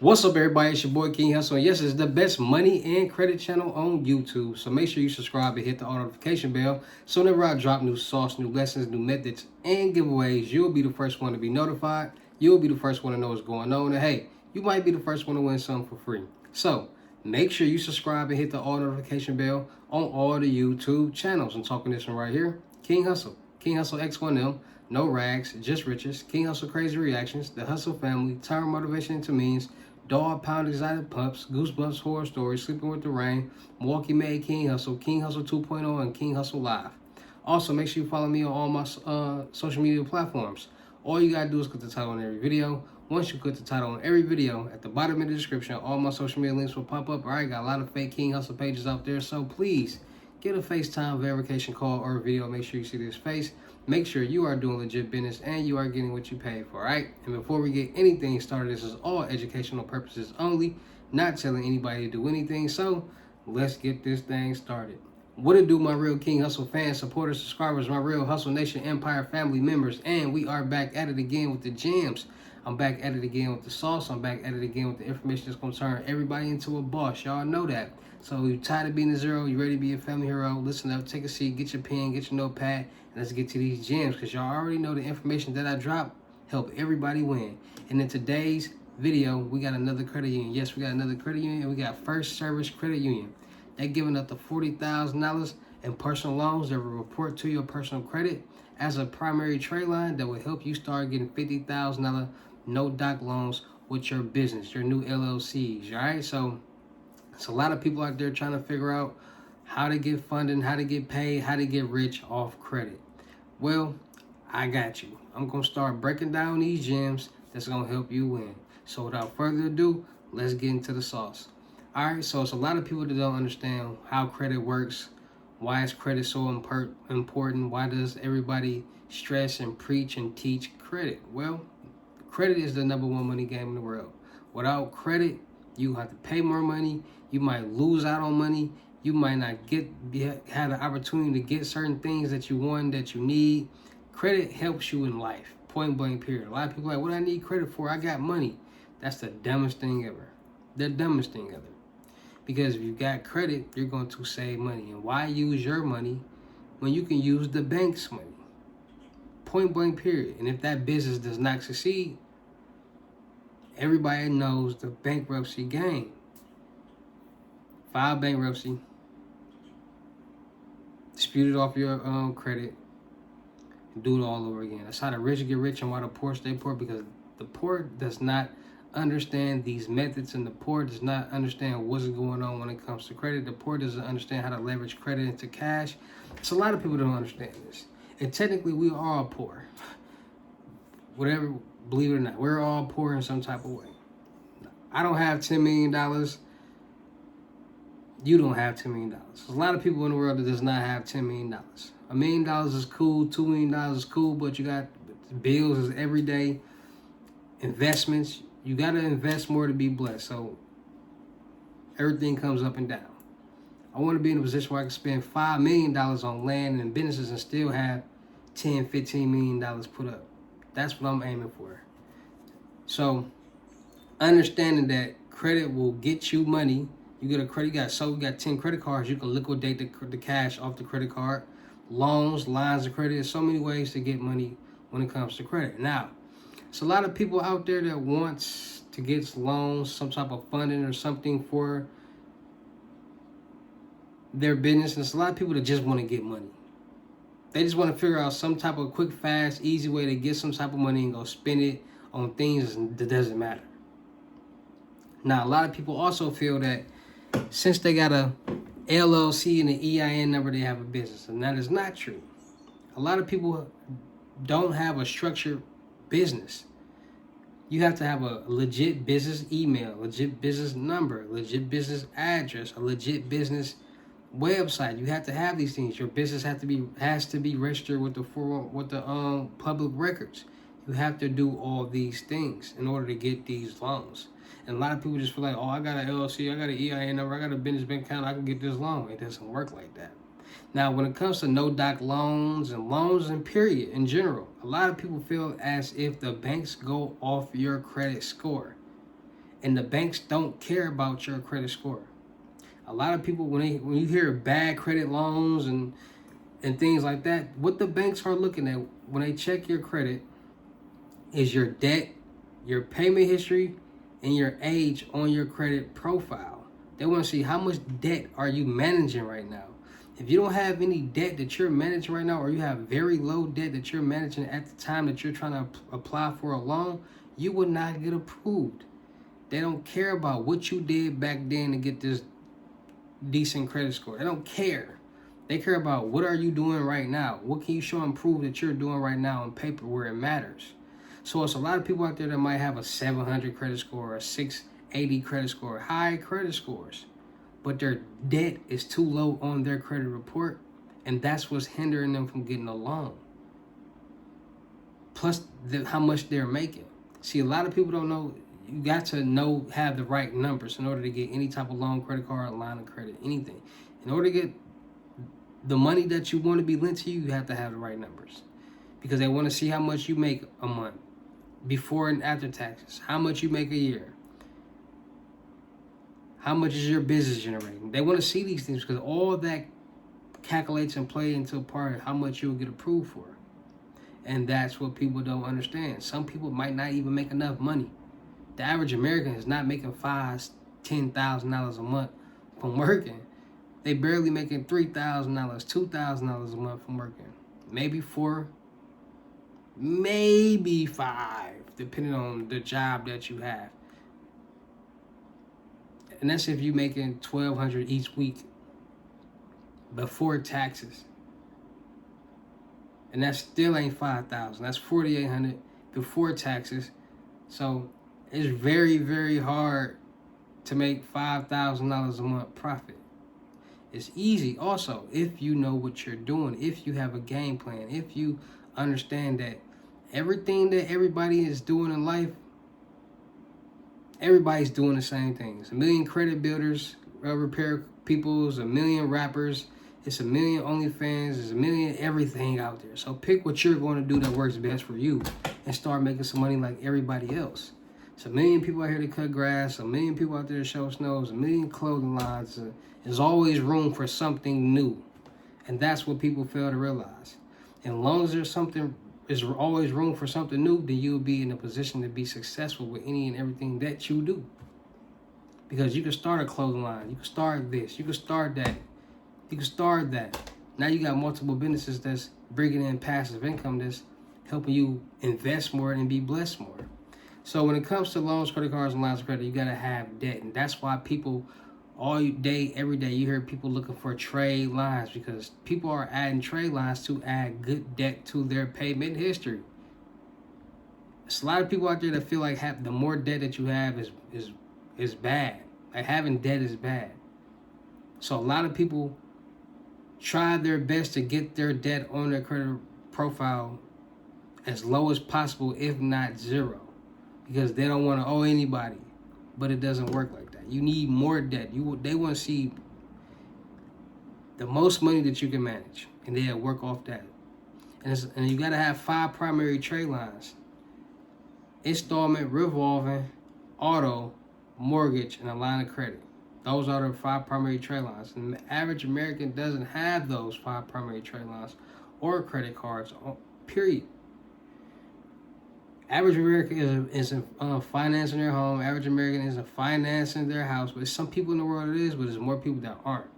What's up, everybody? It's your boy King Hustle. And yes, it's the best money and credit channel on YouTube. So make sure you subscribe and hit the notification bell. So whenever I drop new sauce, new lessons, new methods, and giveaways, you'll be the first one to be notified. You'll be the first one to know what's going on. And hey, you might be the first one to win something for free. So make sure you subscribe and hit the notification bell on all the YouTube channels. I'm talking this one right here, King Hustle. King Hustle X1M. No rags, just riches. King Hustle Crazy Reactions. The Hustle Family. Turn motivation into means. Dog Pound Exotic Pups, Goosebumps Horror Stories, Sleeping with the Rain, Milwaukee Made King Hustle, King Hustle 2.0, and King Hustle Live. Also, make sure you follow me on all my social media platforms. All you gotta do is click the title on every video. Once you click the title on every video, at the bottom of the description, all my social media links will pop up. Alright, got a lot of fake King Hustle pages out there, so please get a FaceTime verification call or video. Make sure you see this face. Make sure you are doing legit business and you are getting what you pay for, all right? And before we get anything started, this is all educational purposes only, not telling anybody to do anything. So let's get this thing started. What it do, my real King Hustle fans, supporters, subscribers, my real Hustle Nation Empire family members, and we are back at it again with the gems. I'm back at it again with the sauce. I'm back at it again with the information that's going to turn everybody into a boss. Y'all know that. So you tired of being a zero, you ready to be a family hero, listen up, take a seat, get your pen, get your notepad, and let's get to these gems, because y'all already know the information that I drop help everybody win. And in today's video, we got another credit union. Yes, we got another credit union, and we got First Service Credit Union. They're giving up to $40,000 in personal loans that will report to your personal credit as a primary trade line that will help you start getting $50,000 no-doc loans with your business, your new LLCs, all right? So it's a lot of people out there trying to figure out how to get funding, how to get paid, how to get rich off credit. Well, I got you. I'm going to start breaking down these gems that's going to help you win. So without further ado, let's get into the sauce. All right, so it's a lot of people that don't understand how credit works. Why is credit so important? Why does everybody stress and preach and teach credit? Well, credit is the #1 money game in the world. Without credit, you have to pay more money. You might lose out on money. You might not have the opportunity to get certain things that you want, that you need. Credit helps you in life, point blank period. A lot of people are like, what do I need credit for? I got money. That's the dumbest thing ever. The dumbest thing ever. Because if you got credit, you're going to save money. And why use your money when you can use the bank's money? Point blank period. And if that business does not succeed, everybody knows the bankruptcy game. File bankruptcy, dispute it off your credit, and do it all over again. That's how the rich get rich and why the poor stay poor, because the poor does not understand these methods, and the poor does not understand what's going on when it comes to credit. The poor doesn't understand how to leverage credit into cash. So a lot of people don't understand this. And technically, we are all poor. Whatever, believe it or not, we're all poor in some type of way. I don't have $10 million. You don't have $10 million. There's a lot of people in the world that does not have $10 million. $1 million is cool, $2 million is cool, but you got bills is everyday investments. You got to invest more to be blessed. So everything comes up and down. I want to be in a position where I can spend $5 million on land and businesses and still have $10, $15 million put up. That's what I'm aiming for. So understanding that credit will get you money. You get a credit, you got 10 credit cards, you can liquidate the cash off the credit card. Loans, lines of credit, there's so many ways to get money when it comes to credit. Now, it's a lot of people out there that wants to get loans, some type of funding or something for their business. And there's a lot of people that just want to get money. They just want to figure out some type of quick, fast, easy way to get some type of money and go spend it on things that doesn't matter. Now, a lot of people also feel that since they got a LLC and an EIN number, they have a business. And that is not true. A lot of people don't have a structured business. You have to have a legit business email, legit business number, legit business address, a legit business website. You have to have these things. Your business has to be registered with the public records. You have to do all these things in order to get these loans. And a lot of people just feel like, oh, I got an LLC, I got an EIN number, I got a business bank account, I can get this loan. It doesn't work like that. Now, when it comes to no-doc loans and period in general, a lot of people feel as if the banks go off your credit score. And the banks don't care about your credit score. A lot of people, when you hear bad credit loans and things like that, what the banks are looking at when they check your credit is your debt, your payment history, and your age on your credit profile. They want to see how much debt are you managing right now. If you don't have any debt that you're managing right now, or you have very low debt that you're managing at the time that you're trying to apply for a loan, you will not get approved. They don't care about what you did back then to get this decent credit score. They don't care. They care about what are you doing right now. What can you show and prove that you're doing right now on paper where it matters. So it's a lot of people out there that might have a 700 credit score or a 680 credit score, high credit scores, but their debt is too low on their credit report, and that's what's hindering them from getting a loan. Plus how much they're making. See, a lot of people don't know. You got to have the right numbers in order to get any type of loan, credit card, line of credit, anything. In order to get the money that you want to be lent to you, you have to have the right numbers. Because they want to see how much you make a month, before and after taxes, how much you make a year, how much is your business generating. They want to see these things because all that calculates and play into a part of how much you'll get approved for. And that's what people don't understand. Some people might not even make enough money. The average American is not making $5,000-$10,000 a month from working. They barely making $3,000, $2,000 a month from working. Maybe $4,000, maybe $5,000, depending on the job that you have. And that's if you're making $1,200 each week before taxes. And that still ain't $5,000. That's $4,800 before taxes. So it's very, very hard to make $5,000 a month profit. It's easy also if you know what you're doing, if you have a game plan, if you understand that everything that everybody is doing in life, everybody's doing the same things. A million credit builders, repair peoples, a million rappers, it's a million OnlyFans, there's a million everything out there. So pick what you're going to do that works best for you and start making some money like everybody else. It's a million people out here to cut grass, a million people out there to show snows, a million clothing lines. There's always room for something new. And that's what people fail to realize. And as long as there's always room for something new, then you'll be in a position to be successful with any and everything that you do. Because you can start a clothing line, you can start this, you can start that, you can start that. Now you got multiple businesses that's bringing in passive income that's helping you invest more and be blessed more. So when it comes to loans, credit cards, and lines of credit, you got to have debt. And that's why people all day, every day, you hear people looking for trade lines, because people are adding trade lines to add good debt to their payment history. There's a lot of people out there that feel like the more debt that you have is bad. Like having debt is bad. So a lot of people try their best to get their debt on their credit profile as low as possible, if not zero, because they don't want to owe anybody. But it doesn't work like that. You need more debt. They want to see the most money that you can manage, and they'll work off that. And you got to have 5 primary trade lines: installment, revolving, auto, mortgage, and a line of credit. Those are the 5 primary trade lines. And the average American doesn't have those 5 primary trade lines or credit cards, period. Average American isn't financing their home. Average American isn't financing their house. But some people in the world it is, but there's more people that aren't.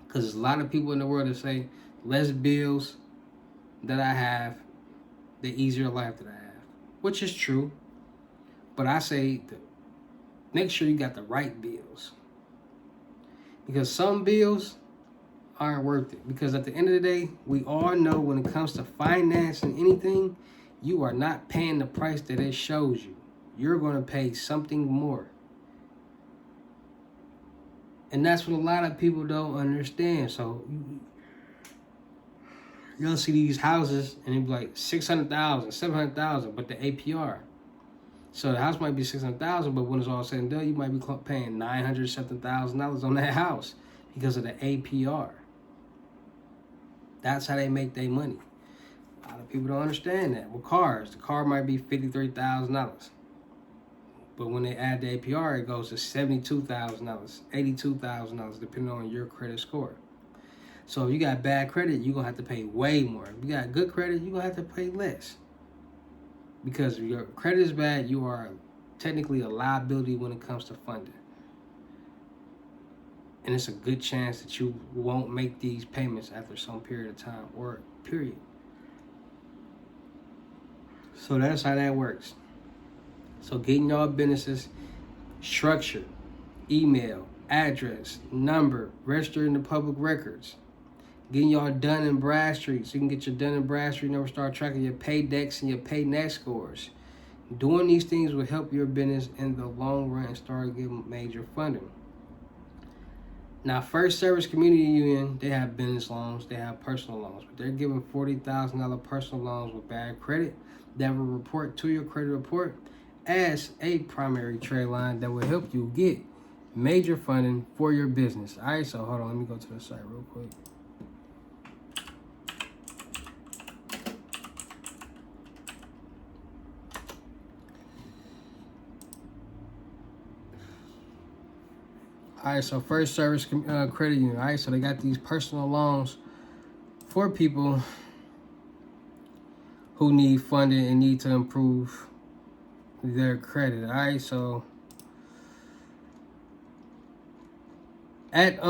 Because there's a lot of people in the world that say, less bills that I have, the easier life that I have. Which is true. But I say, make sure you got the right bills. Because some bills aren't worth it. Because at the end of the day, we all know when it comes to financing anything, you are not paying the price that it shows you. You're going to pay something more. And that's what a lot of people don't understand. So you'll see these houses and it'll be like $600,000, $700,000, but the APR. So the house might be $600,000, but when it's all said and done, you might be paying $900,000 on that house because of the APR. That's how they make their money. A lot of people don't understand that. With cars, the car might be $53,000. But when they add the APR, it goes to $72,000, $82,000, depending on your credit score. So if you got bad credit, you're going to have to pay way more. If you got good credit, you're going to have to pay less. Because if your credit is bad, you are technically a liability when it comes to funding. And it's a good chance that you won't make these payments after some period of time or period. So that's how that works. So getting y'all businesses structured, email, address, number, registered in the public records. Getting y'all Dun & Bradstreet so you can get your Dun & Bradstreet number, start tracking your Paydex and your PayNet scores. Doing these things will help your business in the long run and start getting major funding. Now, First Service Community Union, they have business loans, they have personal loans, but they're giving $40,000 personal loans with bad credit that will report to your credit report as a primary trade line that will help you get major funding for your business. All right, so hold on, let me go to the site real quick. All right, so First Service Credit Union. All right, so they got these personal loans for people who need funding and need to improve their credit. All right, so at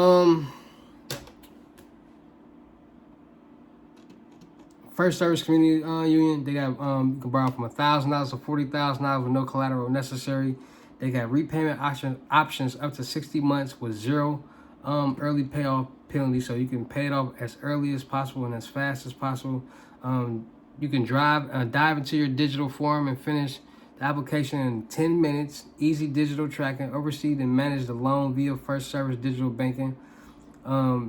First Service Community Union, they got you can borrow from $1,000 to $40,000 with no collateral necessary. They got repayment options up to 60 months with zero early payoff penalty, so you can pay it off as early as possible and as fast as possible. You can dive into your digital form and finish the application in 10 minutes. Easy digital tracking, oversee and manage the loan via First Service Digital Banking.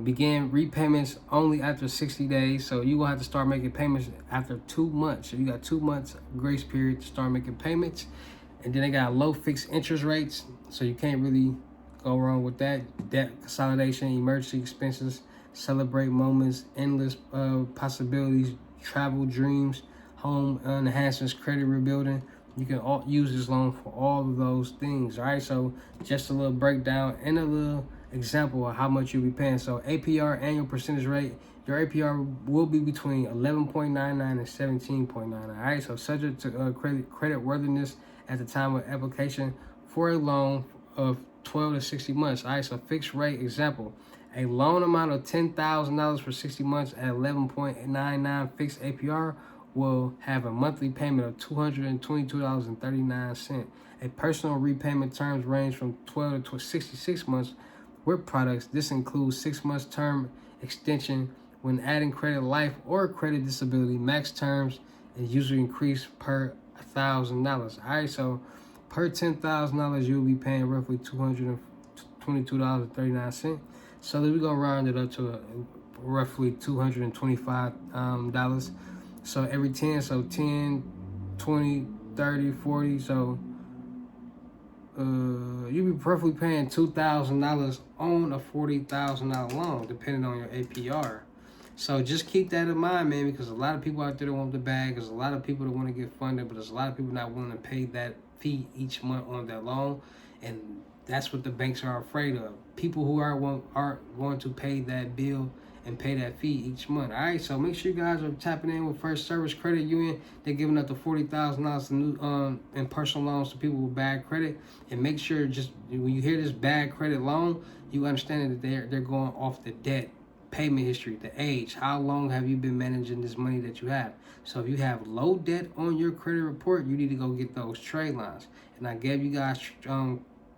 Begin repayments only after 60 days, so you will have to start making payments after 2 months. So you got 2 months grace period to start making payments. And then they got low fixed interest rates, so you can't really go wrong with that. Debt consolidation, emergency expenses, celebrate moments, endless possibilities, travel dreams, home enhancements, credit rebuilding. You can use this loan for all of those things. All right, so just a little breakdown and a little example of how much you'll be paying. So APR, annual percentage rate, your APR will be between 11.99 and 17.99. All right, so subject to credit worthiness at the time of application for a loan of 12 to 60 months. All right, so fixed rate example, a loan amount of $10,000 for 60 months at 11.99 fixed APR will have a monthly payment of $222.39. A personal repayment terms range from 12 to 66 months with products. This includes 6 months term extension when adding credit life or credit disability. Max terms is usually increased per $1,000. All right, so per $10,000 you'll be paying roughly $222.39. So we're gonna round it up to roughly $225. So every 10, so 10, 20, 30, 40. So you'll be roughly paying $2,000 on a $40,000 loan, depending on your APR. So just keep that in mind, man, because a lot of people out there that want the bag. There's a lot of people that want to get funded, but there's a lot of people not willing to pay that fee each month on that loan, and that's what the banks are afraid of. People who aren't going to pay that bill and pay that fee each month. All right, so make sure you guys are tapping in with First Service Credit Union. They're giving up to $40,000 in personal loans to people with bad credit, and make sure just when you hear this bad credit loan, you understand that they're going off the debt, payment history, the age, how long have you been managing this money that you have. So if you have low debt on your credit report, you need to go get those trade lines. And I gave you guys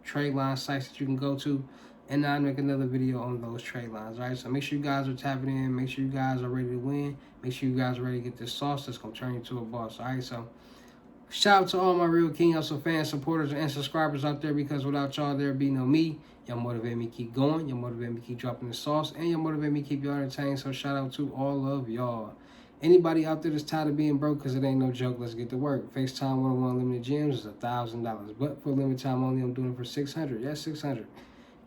trade line sites that you can go to, and I'll make another video on those trade lines. All right, so make sure you guys are tapping in, make sure you guys are ready to win, make sure you guys are ready to get this sauce that's gonna turn you to a boss. All right, so shout out to all my real King Hustle fans, supporters, and subscribers out there, because without y'all, there'd be no me. Y'all motivate me to keep going, y'all motivate me to keep dropping the sauce, and y'all motivate me to keep y'all entertained. So shout out to all of y'all. Anybody out there that's tired of being broke, because it ain't no joke, let's get to work. FaceTime 101 limited gems is $1,000, but for limited time only, I'm doing it for $600. Yes, $600.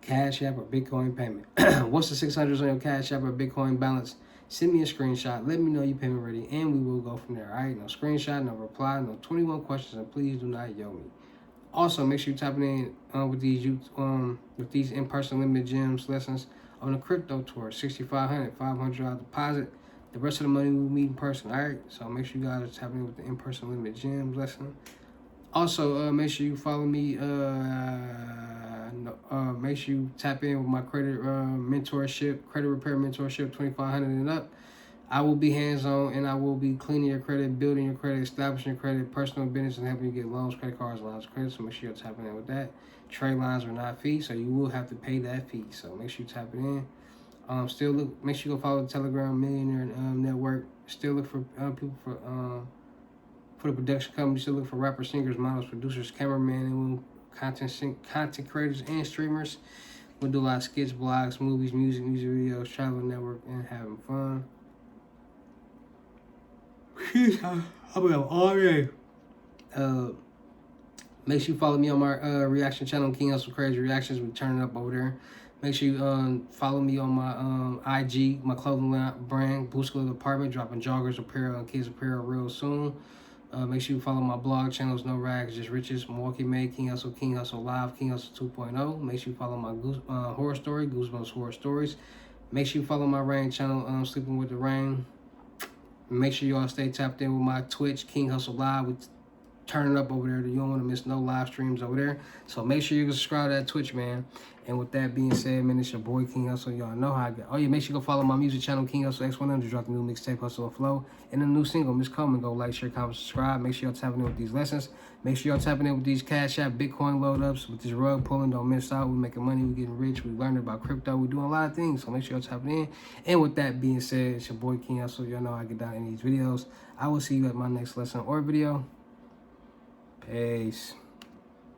Cash App or Bitcoin payment. Once the $600 on your Cash App or Bitcoin balance, send me a screenshot. Let me know you payment ready, and we will go from there. All right, no screenshot, no reply, no 21 questions, and please do not yo me. Also, make sure you tapping in with these in-person limited gems lessons on the crypto tour. 6,500, $500 deposit. The rest of the money we'll meet in person. All right. So make sure you guys are tapping in with the in-person limited gems lesson. Also, make sure you follow me. Make sure you tap in with my credit mentorship, credit repair mentorship, 2,500 and up. I will be hands-on, and I will be cleaning your credit, building your credit, establishing your credit, personal business, and helping you get loans, credit cards, lines of credit. So make sure you're tapping in with that. Trade lines are not fees, so you will have to pay that fee. So make sure you tap it in. Still look. Make sure you go follow the Telegram Millionaire Network. Still look for people for the production company. Still look for rappers, singers, models, producers, cameramen, and content creators and streamers. We'll do a lot of skits, blogs, movies, music videos, traveling network, and having fun. I'm going all day. Make sure you follow me on my reaction channel, King Hustle Crazy Reactions. We're turning up over there. Make sure you follow me on my IG, my clothing line brand, Blue School Department, dropping joggers apparel and kids apparel real soon. Make sure you follow my blog channels, No Rags, Just Riches, Milwaukee Made, King Hustle Live, King Hustle 2.0. Make sure you follow my horror story, Goosebumps Horror Stories. Make sure you follow my Rain channel, Sleeping with the Rain. Make sure you all stay tapped in with my Twitch, King Hustle Live. We turning up over there. You don't want to miss no live streams over there. So make sure you can subscribe to that Twitch, man. And with that being said, man, it's your boy King Hustle. Y'all know how I get. Oh yeah, make sure you go follow my music channel, King Hustle X100. Drop the new mixtape, Hustle and Flow, and the new single, Miss Coleman. Go like, share, comment, subscribe. Make sure y'all tapping in with these lessons. Make sure y'all tapping in with these Cash App, Bitcoin load ups, with this rug pulling. Don't miss out. We making money. We getting rich. We learning about crypto. We doing a lot of things. So make sure y'all tapping in. And with that being said, it's your boy King Hustle. Y'all know how I get down in these videos. I will see you at my next lesson or video. Peace.